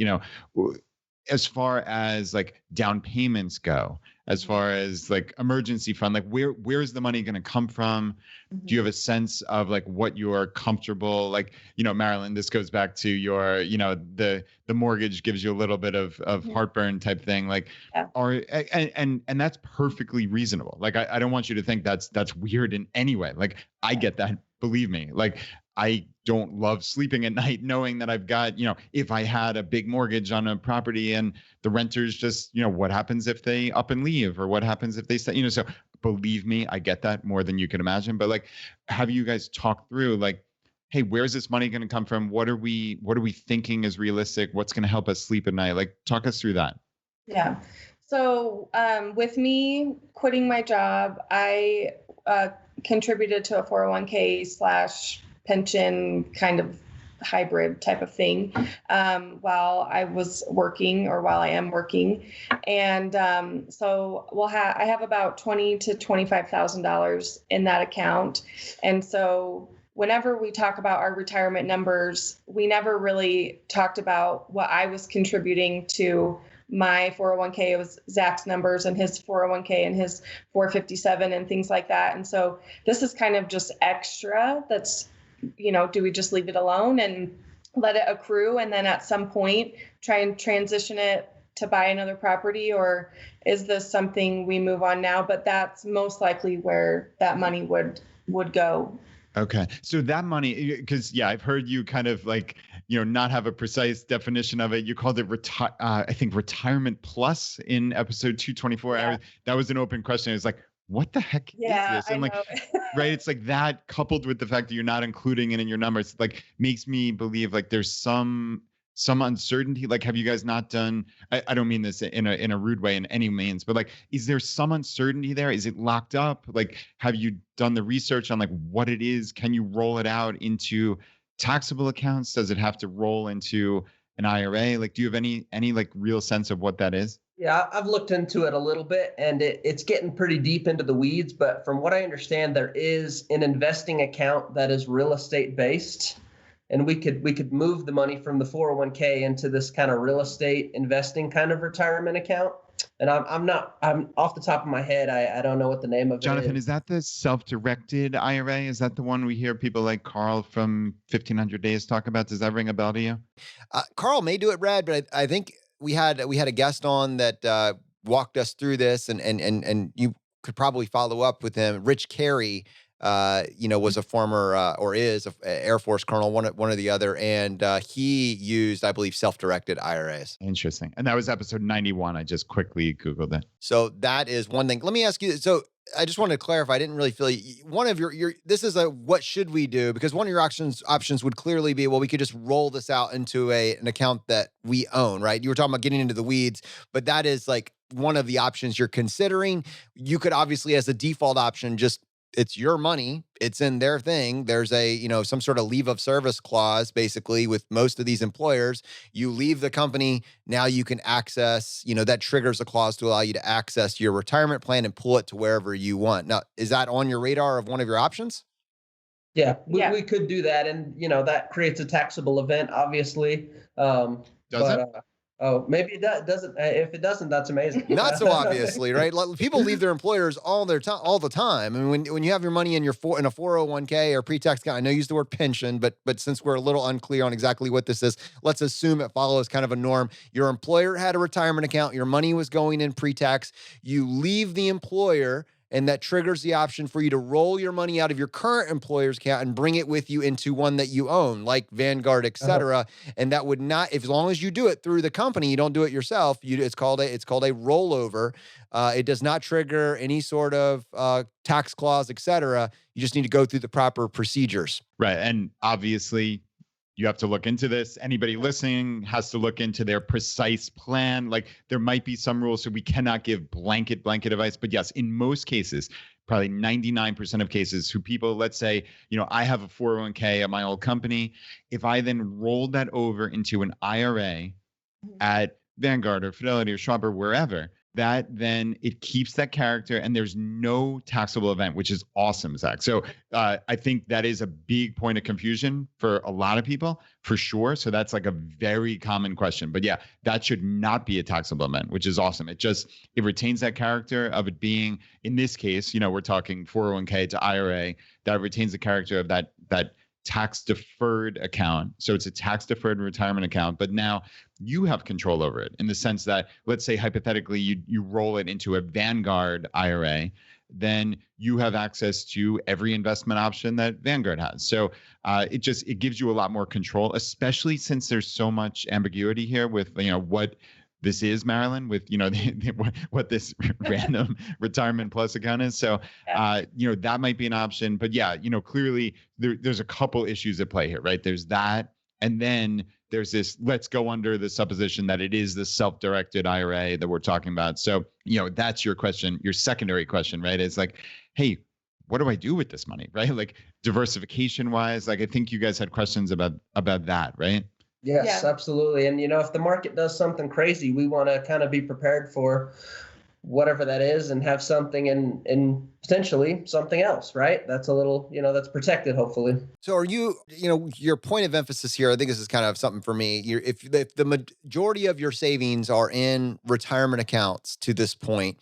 As far as like down payments go, as far as like emergency fund, like where's the money going to come from? Do you have a sense of like what you're comfortable? Like, Marilyn, this goes back to your, the mortgage gives you a little bit of heartburn type thing. Like, and that's perfectly reasonable. Like, I don't want you to think that's weird in any way. Like, I get that. Believe me. Like, I don't love sleeping at night knowing that I've got, if I had a big mortgage on a property and the renters just, what happens if they up and leave, or what happens if they say, so believe me, I get that more than you can imagine. But like, have you guys talked through like, hey, where's this money going to come from? What are we thinking is realistic? What's going to help us sleep at night? Like, talk us through that. Yeah. So with me quitting my job, I contributed to a 401k / pension kind of hybrid type of thing while I was working, or while I am working. And so I have about $20,000 to $25,000 in that account. And so whenever we talk about our retirement numbers, we never really talked about what I was contributing to my 401k. It was Zach's numbers and his 401k and his 457 and things like that. And so this is kind of just extra. That's, do we just leave it alone and let it accrue, and then at some point try and transition it to buy another property? Or is this something we move on now? But that's most likely where that money would go. Okay. So that money, because I've heard you kind of like, not have a precise definition of it. You called it I think retirement plus in episode 224. Yeah. That was an open question. It's like, what the heck is this? And like, right. It's like that coupled with the fact that you're not including it in your numbers, like makes me believe like there's some uncertainty. Like, have you guys not done, I don't mean this in a rude way in any means, but like, is there some uncertainty there? Is it locked up? Like, have you done the research on like what it is? Can you roll it out into taxable accounts? Does it have to roll into an IRA? Like, do you have any like real sense of what that is? Yeah, I've looked into it a little bit, and it's getting pretty deep into the weeds. But from what I understand, there is an investing account that is real estate based, and we could move the money from the 401k into this kind of real estate investing kind of retirement account. And I'm off the top of my head, I don't know what the name of Jonathan, it is. Is that the self-directed IRA? Is that the one we hear people like Carl from 1500 Days talk about? Does that ring a bell to you? Carl may do it, Brad, but I think we had a guest on that walked us through this, and you could probably follow up with him. Rich Carey, was a former or is an Air Force colonel, one or the other, and he used, I believe, self-directed IRAs. Interesting. And that was episode 91. I just quickly Googled it. So that is one thing. Let me ask you. So I just wanted to clarify. I didn't really feel one of your this is a what should we do? Because one of your options would clearly be, well, we could just roll this out into an account that we own, right? You were talking about getting into the weeds, but that is like one of the options you're considering. You could obviously, as a default option, just it's your money. It's in their thing. There's some sort of leave of service clause, basically, with most of these employers. You leave the company. Now you can access, that triggers a clause to allow you to access your retirement plan and pull it to wherever you want. Now, is that on your radar of one of your options? Yeah, we could do that. And, that creates a taxable event, obviously. Does it? Oh, maybe it doesn't. If it doesn't, that's amazing. Not so obviously, right? People leave their employers all the time. I mean, when you have your money in a 401k or pre-tax account, I know you use the word pension, but since we're a little unclear on exactly what this is, let's assume it follows kind of a norm. Your employer had a retirement account. Your money was going in pre-tax. You leave the employer, and that triggers the option for you to roll your money out of your current employer's account and bring it with you into one that you own, like Vanguard, et cetera. And that would not, as long as you do it through the company, you don't do it yourself. It's called a rollover. It does not trigger any sort of tax clause, et cetera. You just need to go through the proper procedures. Right. And obviously, you have to look into this. Anybody listening has to look into their precise plan. Like, there might be some rules, so we cannot give blanket advice. But yes, in most cases, probably 99% of cases, who people, let's say, I have a 401k at my old company. If I then rolled that over into an IRA at Vanguard or Fidelity or Schwab or wherever, that then it keeps that character and there's no taxable event, which is awesome, Zach. So I think that is a big point of confusion for a lot of people, for sure. So that's like a very common question. But yeah, that should not be a taxable event, which is awesome. It retains that character of it being, in this case, we're talking 401k to IRA, that retains the character of that tax deferred account. So it's a tax deferred retirement account, but now you have control over it in the sense that, let's say hypothetically, you roll it into a Vanguard IRA. then you have access to every investment option that Vanguard has. So it gives you a lot more control, especially since there's so much ambiguity here with what this is, Marilyn, with what this random retirement plus account is. So that might be an option. But yeah, clearly there's a couple issues at play here, right? There's that, and then there's this, let's go under the supposition that it is the self-directed IRA that we're talking about. So, that's your question, your secondary question, right? It's like, hey, what do I do with this money, right? Like diversification wise, like I think you guys had questions about that, right? Yes, absolutely. And, if the market does something crazy, we want to kind of be prepared for whatever that is and have something in potentially something else, right? That's a little, that's protected, hopefully. So are you, your point of emphasis here, I think this is kind of something for me. If the majority of your savings are in retirement accounts to this point,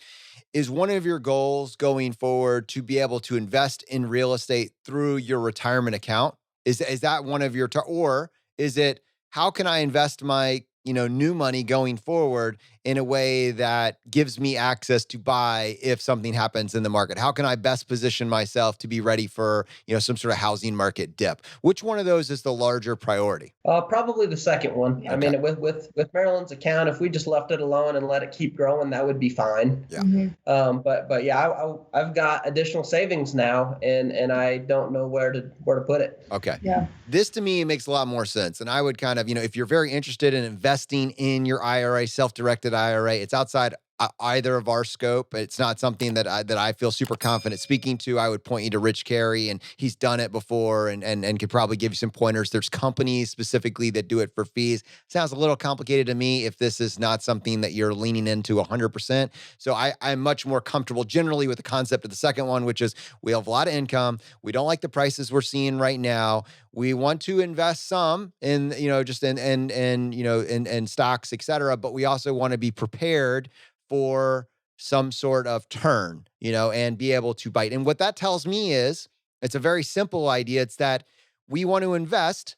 is one of your goals going forward to be able to invest in real estate through your retirement account? Is that one of your, or is it, how can I invest my new money going forward in a way that gives me access to buy if something happens in the market? How can I best position myself to be ready for, some sort of housing market dip? Which one of those is the larger priority? Probably the second one. Okay. I mean, with Marilyn's account, if we just left it alone and let it keep growing, that would be fine. Yeah. Mm-hmm. But yeah, I've got additional savings now, and I don't know where to put it. Okay. Yeah. This to me makes a lot more sense. And I would kind of, if you're very interested in investing in your IRA, self-directed IRA, it's outside either of our scope. It's not something that I feel super confident speaking to. I would point you to Rich Carey, and he's done it before and could probably give you some pointers. There's companies specifically that do it for fees. Sounds a little complicated to me if this is not something that you're leaning into 100%. So I'm much more comfortable generally with the concept of the second one, which is we have a lot of income. We don't like the prices we're seeing right now. We want to invest some in, just in stocks, et cetera, but we also want to be prepared for some sort of turn, and be able to bite. And what that tells me is it's a very simple idea. It's that we want to invest,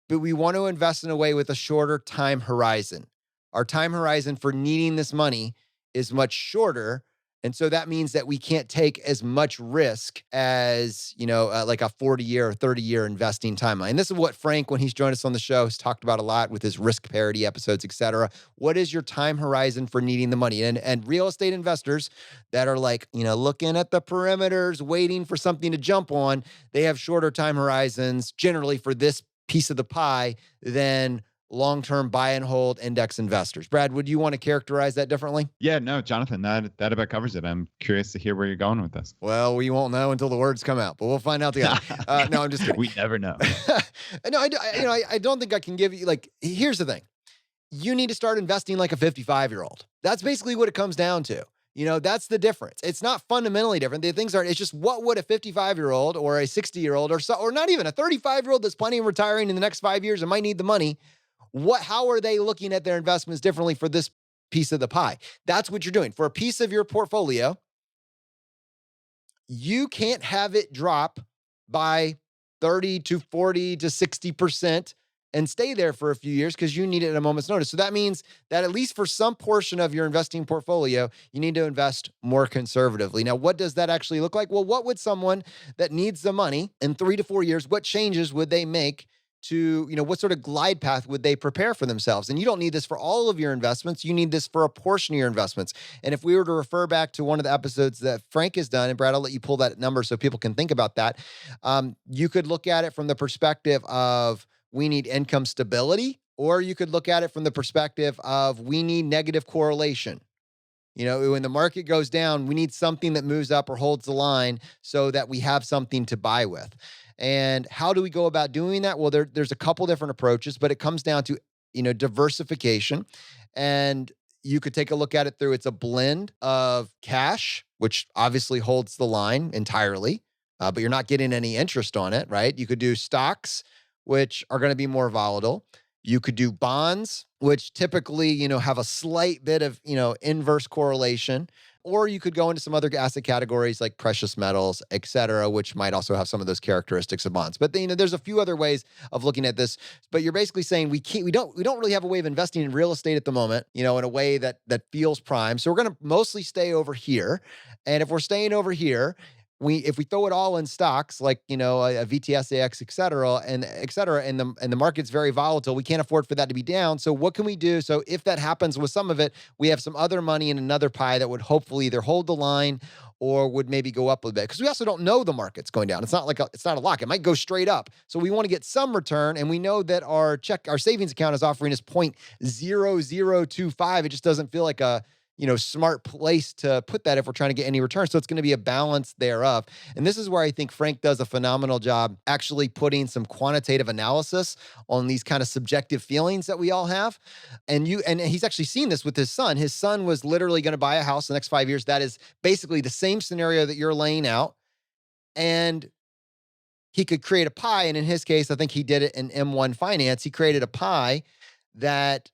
but we want to invest in a way with a shorter time horizon. Our time horizon for needing this money is much shorter. And so that means that we can't take as much risk as, like a 40-year or 30-year investing timeline. And this is what Frank, when he's joined us on the show, has talked about a lot with his risk parity episodes, et cetera. What is your time horizon for needing the money? And real estate investors that are like, looking at the perimeters, waiting for something to jump on, they have shorter time horizons generally for this piece of the pie than long-term buy and hold index investors. Brad, would you want to characterize that differently? Yeah, no, Jonathan, that about covers it. I'm curious to hear where you're going with this. Well, we won't know until the words come out, but we'll find out together. No, I'm just kidding. We never know. No, I don't think I can give you, here's the thing. You need to start investing like a 55-year-old. That's basically what it comes down to. That's the difference. It's not fundamentally different. The things aren't, it's just what would a 55-year-old or a 60-year-old or not even a 35-year-old that's planning on retiring in the next 5 years and might need the money. How are they looking at their investments differently for this piece of the pie? That's what you're doing. For a piece of your portfolio, you can't have it drop by 30 to 40 to 60% and stay there for a few years because you need it at a moment's notice. So that means that at least for some portion of your investing portfolio, you need to invest more conservatively. Now, what does that actually look like? Well, what would someone that needs the money in 3 to 4 years, what changes would they make to, what sort of glide path would they prepare for themselves? And you don't need this for all of your investments. You need this for a portion of your investments. And if we were to refer back to one of the episodes that Frank has done, and Brad, I'll let you pull that number so people can think about that. You could look at it from the perspective of we need income stability, or you could look at it from the perspective of we need negative correlation. When the market goes down, we need something that moves up or holds the line so that we have something to buy with. And how do we go about doing that? Well, there's a couple different approaches, but it comes down to, diversification. And you could take a look at it through, it's a blend of cash, which obviously holds the line entirely, but you're not getting any interest on it, right? You could do stocks, which are going to be more volatile. You could do bonds, which typically, have a slight bit of, inverse correlation. Or you could go into some other asset categories like precious metals, et cetera, which might also have some of those characteristics of bonds. But there's a few other ways of looking at this. But you're basically saying we don't really have a way of investing in real estate at the moment, in a way that feels prime. So we're going to mostly stay over here. And if we're staying over here, if we throw it all in stocks like a VTSAX, et cetera, and the market's very volatile, we can't afford for that to be down. So what can we do? So if that happens with some of it, we have some other money in another pie that would hopefully either hold the line or would maybe go up a bit, because we also don't know the market's going down. It's not a lock. It might go straight up. So we want to get some return, and we know that our savings account is offering us 0.0025. It just doesn't feel like a smart place to put that if we're trying to get any return. So it's going to be a balance thereof. And this is where I think Frank does a phenomenal job actually putting some quantitative analysis on these kind of subjective feelings that we all have. And he's actually seen this with his son. His son was literally going to buy a house in the next 5 years. That is basically the same scenario that you're laying out. And he could create a pie. And in his case, I think he did it in M1 Finance. He created a pie that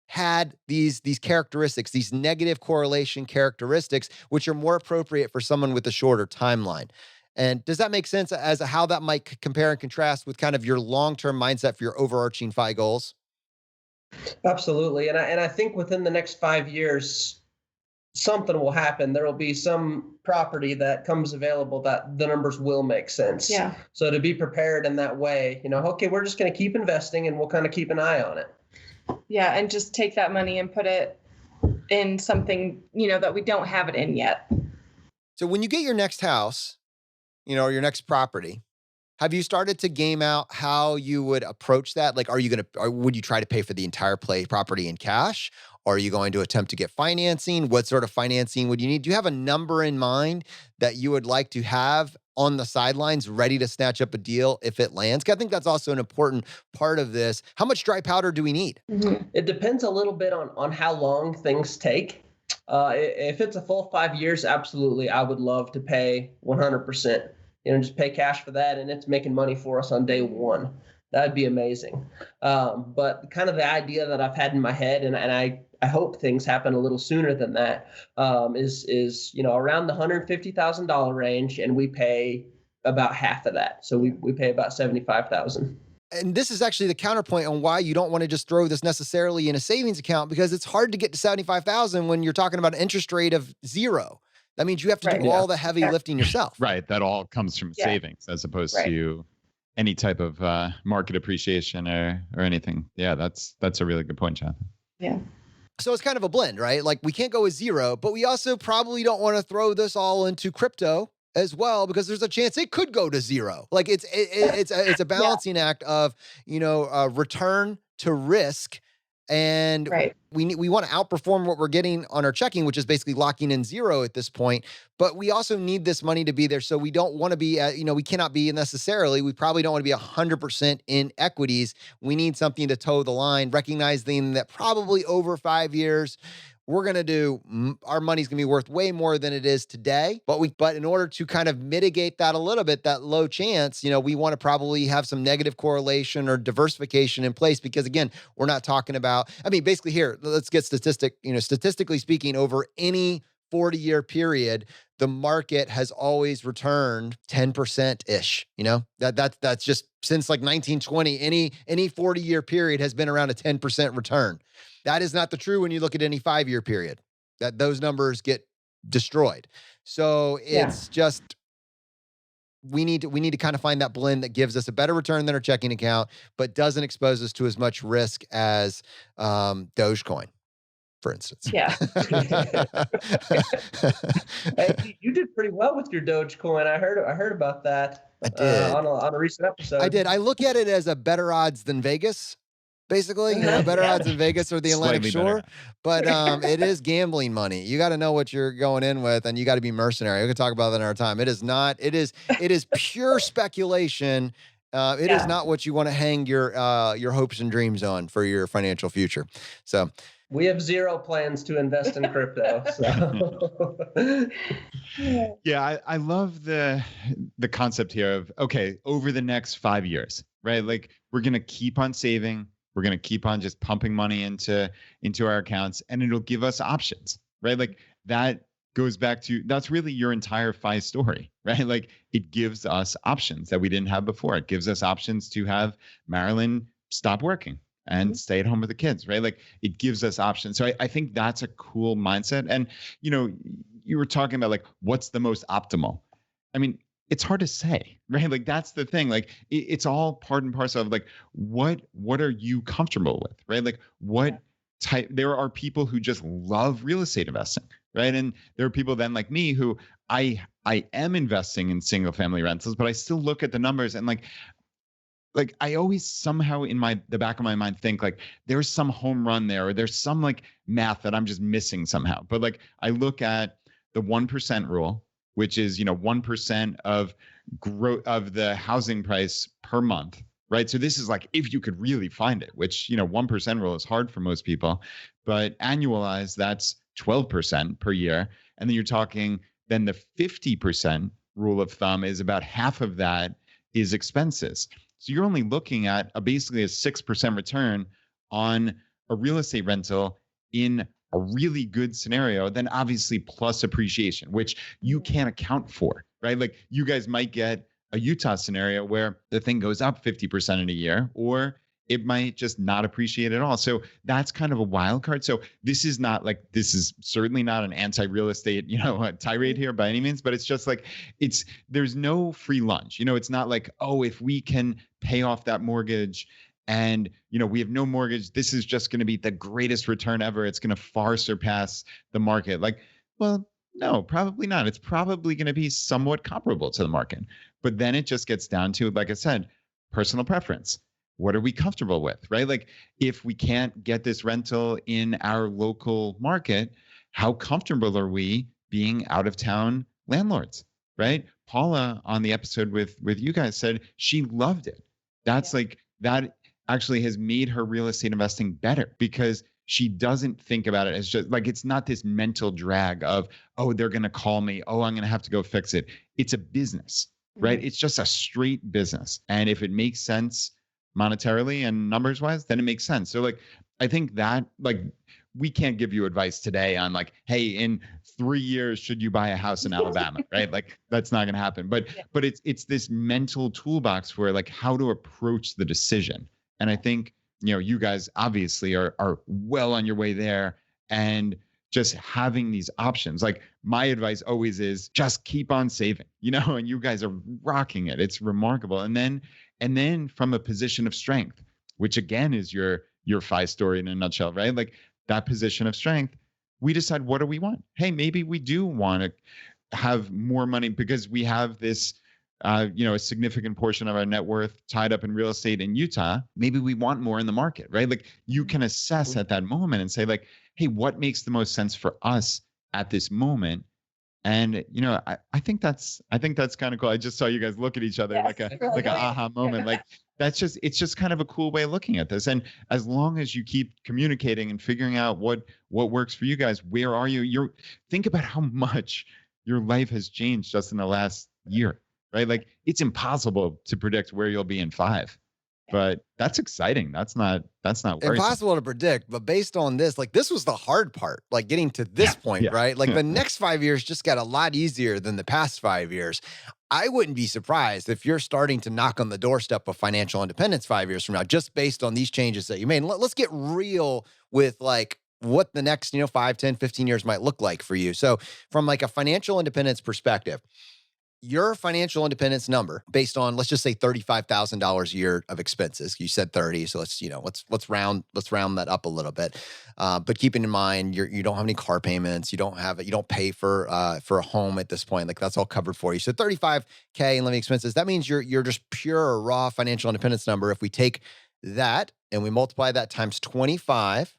had these characteristics, these negative correlation characteristics, which are more appropriate for someone with a shorter timeline. And does that make sense as to how that might compare and contrast with kind of your long-term mindset for your overarching FI goals? Absolutely. And I think within the next 5 years, something will happen. There will be some property that comes available that the numbers will make sense. Yeah. So to be prepared in that way, okay, we're just going to keep investing and we'll kind of keep an eye on it. Yeah, and just take that money and put it in something, that we don't have it in yet. So when you get your next house, or your next property, have you started to game out how you would approach that? Like, would you try to pay for the entire property in cash? Or are you going to attempt to get financing? What sort of financing would you need? Do you have a number in mind that you would like to have on the sidelines ready to snatch up a deal if it lands? I think that's also an important part of this. How much dry powder do we need? Mm-hmm. It depends a little bit on how long things take. If it's a full 5 years, absolutely, I would love to pay 100%. Just pay cash for that, and it's making money for us on day one. That'd be amazing. But kind of the idea that I've had in my head, and I hope things happen a little sooner than that, is around the $150,000 range, and we pay about half of that. So we pay about $75,000. And this is actually the counterpoint on why you don't want to just throw this necessarily in a savings account, because it's hard to get to $75,000 when you're talking about an interest rate of 0. That means you have to do all the heavy lifting yourself. Right. That all comes from savings as opposed to any type of market appreciation or anything. Yeah, that's a really good point, Jonathan. Yeah. So it's kind of a blend, right? Like we can't go with 0, but we also probably don't want to throw this all into crypto as well, because there's a chance it could go to 0. Like it's a balancing act of, return to risk. And we want to outperform what we're getting on our checking, which is basically locking in 0 at this point. But we also need this money to be there. So we don't want to be, we cannot be necessarily, we probably don't want to be 100% in equities. We need something to toe the line, recognizing that probably over 5 years, we're going to do, our money's going to be worth way more than it is today. But in order to kind of mitigate that a little bit, that low chance, we want to probably have some negative correlation or diversification in place, because again, we're not talking about, basically here, let's get statistically speaking, over any 40-year period, the market has always returned 10%-ish. That's just since like 1920, any 40-year period has been around a 10% return. That is not the true when you look at any 5-year period. That those numbers get destroyed. So it's just we need to kind of find that blend that gives us a better return than our checking account, but doesn't expose us to as much risk as Dogecoin, for instance. Yeah. Hey, you did pretty well with your Dogecoin. I heard about that. I did on a recent episode. I did. I look at it as a better odds than Vegas. Basically, better odds in Vegas or the Atlantic Shore, but it is gambling money. You got to know what you're going in with, and you got to be mercenary. We can talk about that in our time. It is not. It is pure speculation. It is not what you want to hang your hopes and dreams on for your financial future. So we have 0 plans to invest in crypto. So. Yeah, I love the concept here of, okay, over the next 5 years, right? Like we're gonna keep on saving. We're going to keep on just pumping money into our accounts, and it'll give us options, right? Like that goes back to that's really your entire FI story, right? Like it gives us options that we didn't have before. It gives us options to have Marilyn stop working and stay at home with the kids, right? Like it gives us options. So I think that's a cool mindset. And, you were talking about like, what's the most optimal? I mean, it's hard to say, right? Like that's the thing. Like it's all part and parcel of like, what are you comfortable with, right? Like what type, there are people who just love real estate investing, right? And there are people then like me who I am investing in single family rentals, but I still look at the numbers and like I always somehow in the back of my mind think like there's some home run there or there's some like math that I'm just missing somehow. But like I look at the 1% rule, which is 1% of growth of the housing price per month, right? So this is like if you could really find it, which 1% rule is hard for most people, but annualized that's 12% per year, and then you're talking then the 50% rule of thumb is about half of that is expenses. So you're only looking at basically a 6% return on a real estate rental in a really good scenario, then obviously plus appreciation, which you can't account for, right? Like you guys might get a Utah scenario where the thing goes up 50% in a year, or it might just not appreciate at all. So that's kind of a wild card. So this is certainly not an anti-real estate, tirade here by any means, but it's just like, there's no free lunch. It's not like, oh, if we can pay off that mortgage and, we have no mortgage, this is just going to be the greatest return ever. It's going to far surpass the market. Like, well, no, probably not. It's probably going to be somewhat comparable to the market. But then it just gets down to, like I said, personal preference. What are we comfortable with, right? Like if we can't get this rental in our local market, how comfortable are we being out of town landlords, right? Paula on the episode with you guys said she loved it. That's like, that actually has made her real estate investing better because she doesn't think about it as just like, it's not this mental drag of, oh, they're going to call me. Oh, I'm going to have to go fix it. It's a business, right? It's just a straight business. And if it makes sense monetarily and numbers wise, then it makes sense. So like, I think that like, we can't give you advice today on like, hey, in 3 years, should you buy a house in Alabama, right? Like that's not going to happen. But it's this mental toolbox for like how to approach the decision. And I think, you guys obviously are well on your way there, and just having these options. Like my advice always is just keep on saving, and you guys are rocking it. It's remarkable. And then from a position of strength, which again is your FI story in a nutshell, right? Like that position of strength, we decide what do we want? Hey, maybe we do want to have more money because we have this, a significant portion of our net worth tied up in real estate in Utah. Maybe we want more in the market, right? Like you can assess at that moment and say like, hey, what makes the most sense for us at this moment? And I think that's kind of cool. I just saw you guys look at each other like an aha moment. Like it's just kind of a cool way of looking at this. And as long as you keep communicating and figuring out what works for you guys, where are you? Think about how much your life has changed just in the last year, right? Like it's impossible to predict where you'll be in 5. But that's exciting. That's not worrisome. Impossible to predict, but based on this, like this was the hard part, like getting to this point, right? Like the next 5 years just got a lot easier than the past 5 years. I wouldn't be surprised if you're starting to knock on the doorstep of financial independence 5 years from now, just based on these changes that you made. And let's get real with like what the next, 5, 10, 15 years might look like for you. So from like a financial independence perspective, your financial independence number based on, let's just say $35,000 a year of expenses. You said 30. So let's round that up a little bit. But keeping in mind, you don't have any car payments. You don't pay for a home at this point. Like that's all covered for you. So $35K in living expenses, that means you're just pure raw financial independence number. If we take that and we multiply that times 25,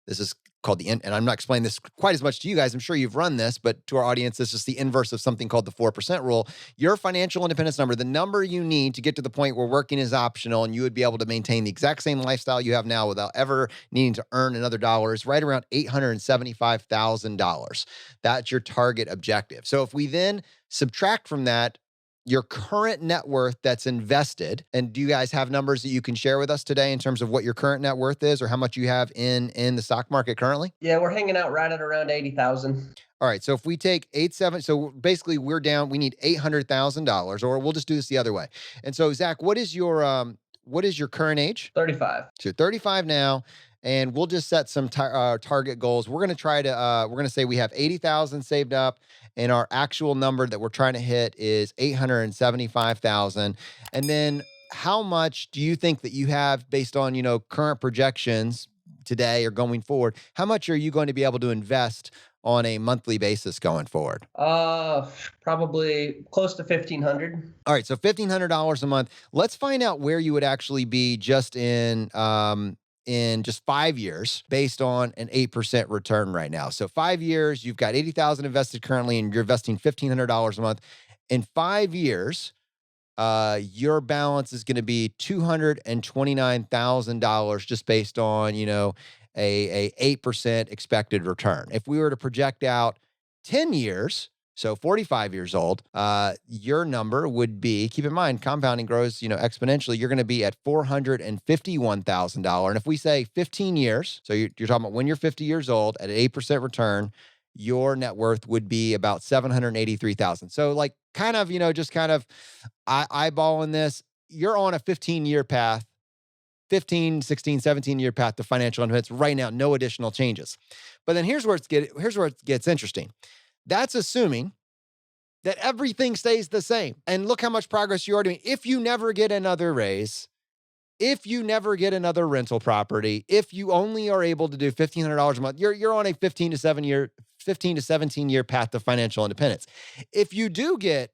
this is called and I'm not explaining this quite as much to you guys. I'm sure you've run this, but to our audience, this is the inverse of something called the 4% rule. Your financial independence number, the number you need to get to the point where working is optional and you would be able to maintain the exact same lifestyle you have now without ever needing to earn another dollar, is right around $875,000. That's your target objective. So if we then subtract from that your current net worth that's invested, and do you guys have numbers that you can share with us today in terms of what your current net worth is or how much you have in the stock market currently? Yeah, we're hanging out right at around 80,000. All right. So if we take 8.7, so basically we're down, we need $800,000, or we'll just do this the other way. And so Zach, what is your current age? 35. So you're 35 now, and we'll just set some target goals. We're going to try to, we're going to say we have 80,000 saved up, and our actual number that we're trying to hit is 875,000. And then how much do you think that you have based on, current projections today or going forward? How much are you going to be able to invest on a monthly basis going forward? Probably close to $1,500. All right, so $1,500 a month. Let's find out where you would actually be just in just 5 years based on an 8% return right now. So 5 years, you've got 80,000 invested currently, and you're investing $1,500 a month. In 5 years, your balance is going to be $229,000 just based on, a 8% expected return. If we were to project out 10 years, so 45 years old, your number would be, keep in mind, compounding grows, exponentially. You're going to be at $451,000. And if we say 15 years, so you're talking about when you're 50 years old at an 8% return, your net worth would be about $783,000. So like eyeballing this, you're on a 15-year path, 15, 16, 17-year path to financial independence right now, no additional changes. But then here's where it gets interesting. That's assuming that everything stays the same. And look how much progress you are doing. If you never get another raise, if you never get another rental property, if you only are able to do $1,500 a month, you're on a 15 to 17-year path to financial independence. If you do get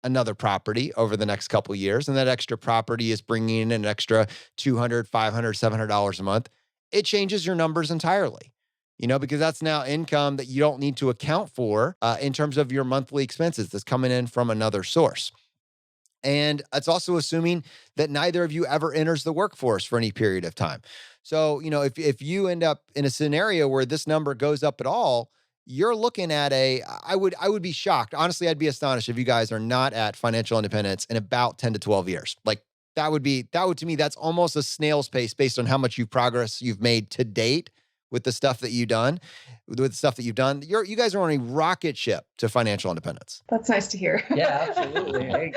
another property over the next couple of years, and that extra property is bringing in an extra $200, $500, $700 a month, it changes your numbers entirely. Because that's now income that you don't need to account for in terms of your monthly expenses that's coming in from another source. And it's also assuming that neither of you ever enters the workforce for any period of time. So, if you end up in a scenario where this number goes up at all, you're looking at I would be shocked. Honestly, I'd be astonished if you guys are not at financial independence in about 10 to 12 years. Like that would to me, that's almost a snail's pace based on how much progress you've made to date with the stuff that you've done. You guys are on a rocket ship to financial independence. That's nice to hear. Yeah, absolutely. Hey,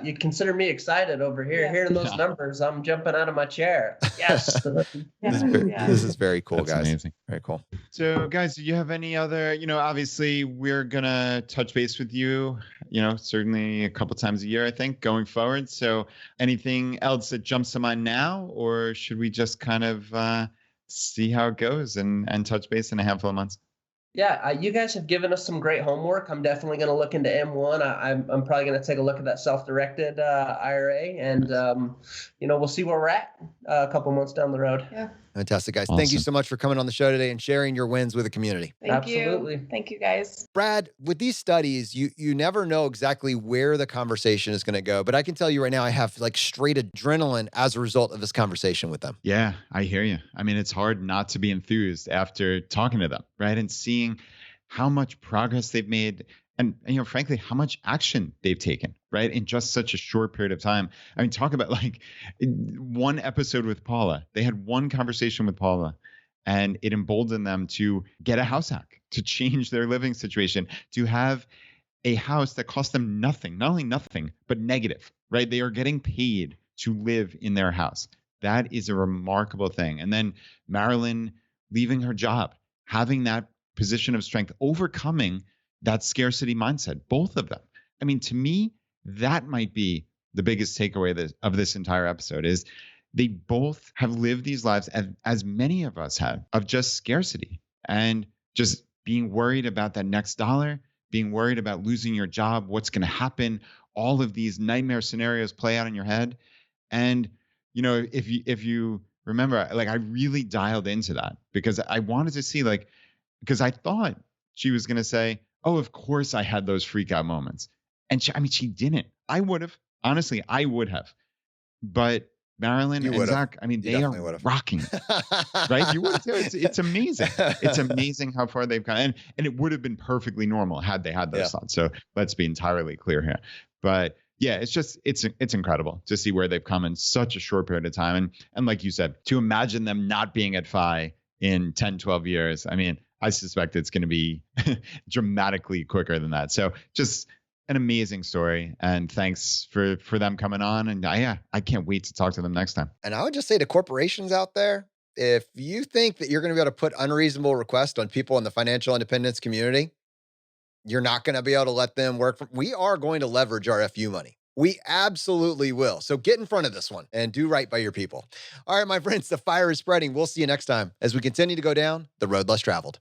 you consider me excited over here. Yeah. Hearing those numbers, I'm jumping out of my chair. Yes. This is very cool, That's guys. Amazing. Very cool. So, guys, do you have any other, obviously we're going to touch base with you, certainly a couple times a year, I think, going forward. So anything else that jumps to mind now, or should we just kind of see how it goes and touch base in a handful of months? Yeah, you guys have given us some great homework. I'm definitely going to look into M1. I'm probably going to take a look at that self-directed IRA, and we'll see where we're at a couple months down the road. Yeah. Fantastic, guys. Awesome. Thank you so much for coming on the show today and sharing your wins with the community. Absolutely. Thank you, guys. Brad, with these studies, you never know exactly where the conversation is going to go, but I can tell you right now, I have like straight adrenaline as a result of this conversation with them. Yeah, I hear you. I mean, it's hard not to be enthused after talking to them, right? And seeing how much progress they've made and frankly, how much action they've taken, right? In just such a short period of time. I mean, talk about like one episode with Paula. They had one conversation with Paula and it emboldened them to get a house hack, to change their living situation, to have a house that cost them nothing, not only nothing, but negative, right? They are getting paid to live in their house. That is a remarkable thing. And then Marilyn leaving her job, having that position of strength, overcoming that scarcity mindset, both of them. I mean, to me, that might be the biggest takeaway of this entire episode is they both have lived these lives, as many of us have, of just scarcity and just being worried about that next dollar, being worried about losing your job, what's going to happen, all of these nightmare scenarios play out in your head. And, if you remember, like I really dialed into that because I wanted to see because I thought she was going to say, oh, of course I had those freak out moments. And she didn't. I would have. Honestly, I would have. But Marilyn and Zach, they are rocking. Right? You would too. It's amazing. It's amazing how far they've gone. And it would have been perfectly normal had they had those thoughts. So let's be entirely clear here. But yeah, it's incredible to see where they've come in such a short period of time. And like you said, to imagine them not being at FI in 10, 12 years, I suspect it's going to be dramatically quicker than that. So just an amazing story. And thanks for them coming on. And I can't wait to talk to them next time. And I would just say to corporations out there, if you think that you're going to be able to put unreasonable requests on people in the financial independence community, you're not going to be able to let them work. We are going to leverage our FU money. We absolutely will. So get in front of this one and do right by your people. All right, my friends, the fire is spreading. We'll see you next time as we continue to go down the road less traveled.